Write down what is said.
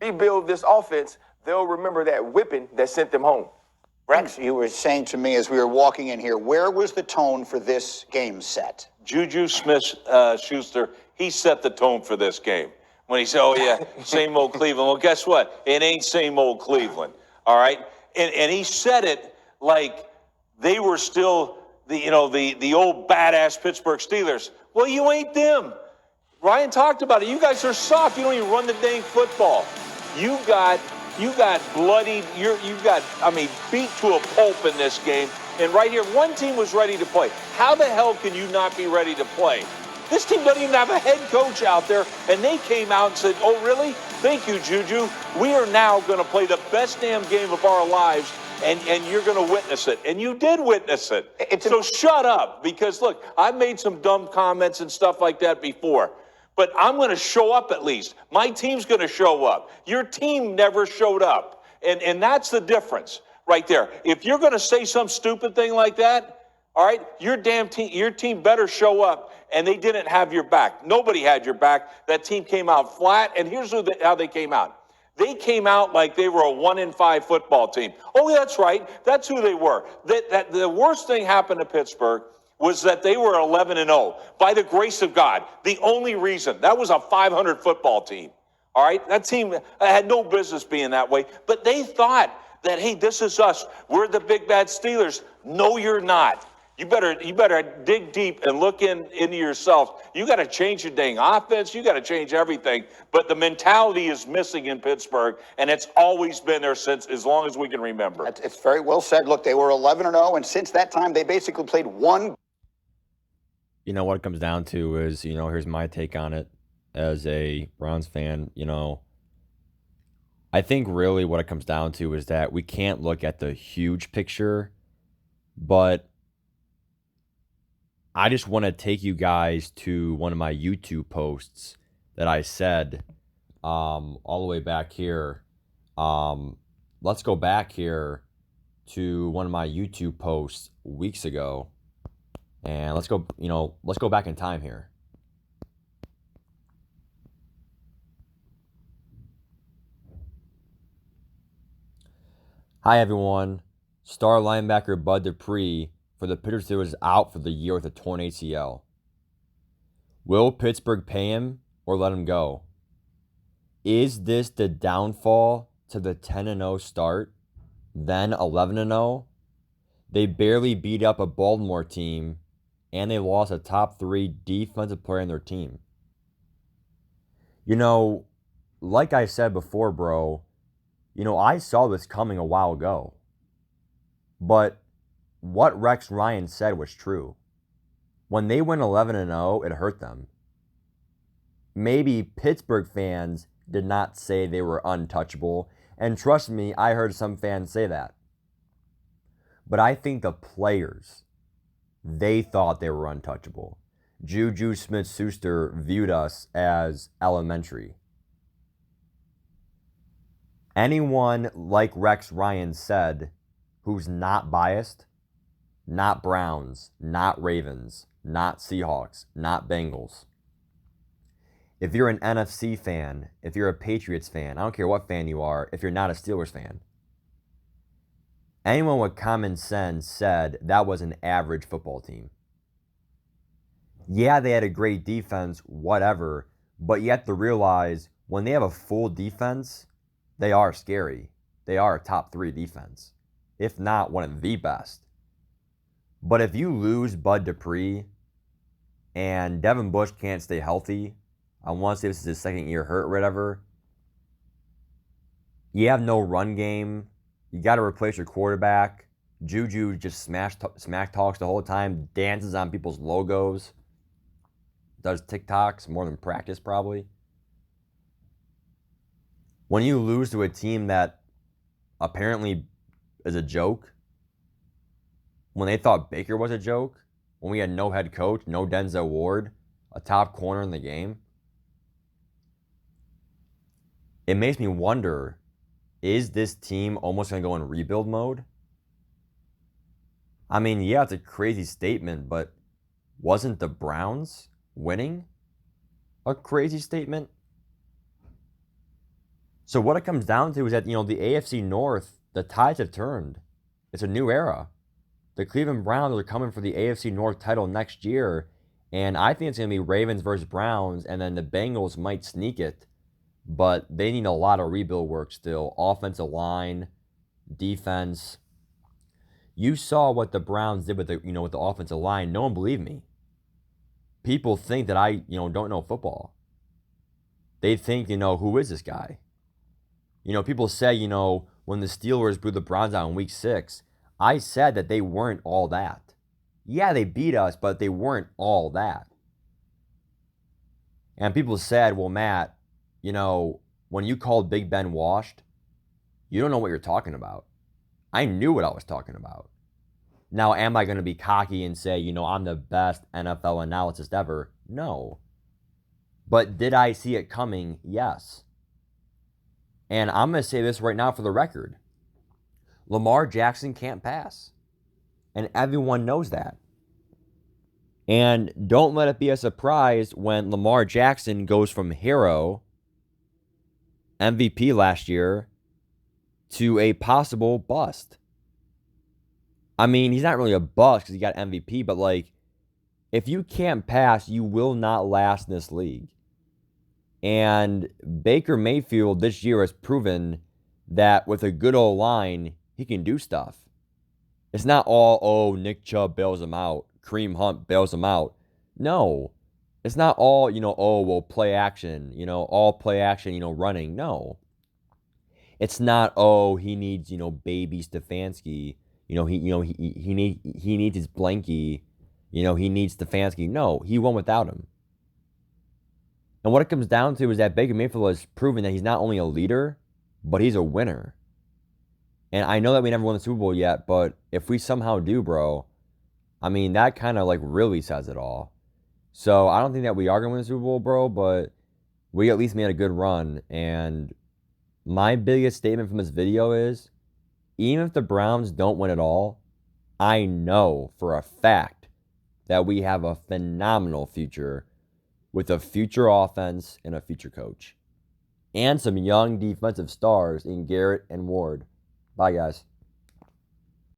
rebuild this offense, they'll remember that whipping that sent them home. Rex, you were saying to me as we were walking in here, where was the tone for this game set? Juju Smith-Schuster, he set the tone for this game. When he said, oh, yeah, same old Cleveland. Well, guess what? It ain't same old Cleveland, all right? And he said it like they were still the old badass Pittsburgh Steelers. Well, you ain't them. Ryan talked about it. You guys are soft. You don't even run the dang football. You got bloodied. You got beat to a pulp in this game. And right here, one team was ready to play. How the hell can you not be ready to play? This team doesn't even have a head coach out there, and they came out and said, oh, really? Thank you, Juju. We are now going to play the best damn game of our lives, and you're going to witness it. And you did witness it. So shut up, because, look, I've made some dumb comments and stuff like that before, but I'm going to show up at least. My team's going to show up. Your team never showed up, and that's the difference right there. If you're going to say some stupid thing like that, all right, your team better show up, and they didn't have your back. Nobody had your back. That team came out flat, and here's how they came out. They came out like they were a 1-5 football team. Oh, that's right. That's who they were. The worst thing happened to Pittsburgh was that they were 11-0. By the grace of God, the only reason. That was a 500 football team. All right? That team had no business being that way, but they thought that, hey, this is us. We're the big bad Steelers. No, you're not. You better dig deep and look into yourself. You got to change your dang offense. You got to change everything. But the mentality is missing in Pittsburgh, and it's always been there since as long as we can remember. It's very well said. Look, they were 11-0, and since that time, they basically played one. You know, what it comes down to is, here's my take on it as a Browns fan. I think really what it comes down to is that we can't look at the huge picture, but I just want to take you guys to one of my YouTube posts that I said all the way back here. Let's go back here to one of my YouTube posts weeks ago, and let's go back in time here. Hi everyone. Star linebacker Bud Dupree for the Pittsburgh Steelers is out for the year with a torn ACL. Will Pittsburgh pay him or let him go? Is this the downfall to the 10-0 start, then 11-0? They barely beat up a Baltimore team, and they lost a top 3 defensive player in their team. Like I said before, bro, I saw this coming a while ago. But what Rex Ryan said was true. When they went 11-0, it hurt them. Maybe Pittsburgh fans did not say they were untouchable, and trust me, I heard some fans say that. But I think the players, they thought they were untouchable. Juju Smith-Schuster viewed us as elementary. Anyone, like Rex Ryan said, who's not biased, not Browns, not Ravens, not Seahawks, not Bengals. If you're an NFC fan, if you're a Patriots fan, I don't care what fan you are, if you're not a Steelers fan, anyone with common sense said that was an average football team. Yeah, they had a great defense, whatever, but you have to realize when they have a full defense, they are scary. They are a top 3 defense, if not one of the best. But if you lose Bud Dupree and Devin Bush can't stay healthy, I want to say this is his second year hurt or whatever, you have no run game. You got to replace your quarterback. Juju just smack talks the whole time, dances on people's logos, does TikToks more than practice probably. When you lose to a team that apparently is a joke, when they thought Baker was a joke, when we had no head coach, no Denzel Ward, a top corner in the game, it makes me wonder, is this team almost going to go in rebuild mode? I mean, yeah, it's a crazy statement, but wasn't the Browns winning a crazy statement? So what it comes down to is that, the AFC North, the tides have turned. It's a new era. The Cleveland Browns are coming for the AFC North title next year, and I think it's going to be Ravens versus Browns, and then the Bengals might sneak it, but they need a lot of rebuild work still. Offensive line, defense. You saw what the Browns did with the offensive line. No one believed me. People think that I, don't know football. They think, who is this guy? People say, when the Steelers blew the Browns out in week 6, I said that they weren't all that. Yeah, they beat us, but they weren't all that. And people said, well, Matt, when you called Big Ben washed, you don't know what you're talking about. I knew what I was talking about. Now, am I going to be cocky and say, I'm the best NFL analyst ever? No. But did I see it coming? Yes. And I'm going to say this right now for the record. Lamar Jackson can't pass. And everyone knows that. And don't let it be a surprise when Lamar Jackson goes from hero, MVP last year, to a possible bust. I mean, he's not really a bust because he got MVP, but if you can't pass, you will not last in this league. And Baker Mayfield this year has proven that with a good old line, he can do stuff. It's not all, Nick Chubb bails him out, Kareem Hunt bails him out. No. It's not all, play action, all play action, running. No. It's not, he needs, baby Stefanski. He needs his blankie. He needs Stefanski. No, he won without him. And what it comes down to is that Baker Mayfield has proven that he's not only a leader, but he's a winner. And I know that we never won the Super Bowl yet, but if we somehow do, bro, I mean, that kind of really says it all. So I don't think that we are going to win the Super Bowl, bro, but we at least made a good run. And my biggest statement from this video is, even if the Browns don't win it all, I know for a fact that we have a phenomenal future with a future offense and a future coach. And some young defensive stars in Garrett and Ward. Bye, guys.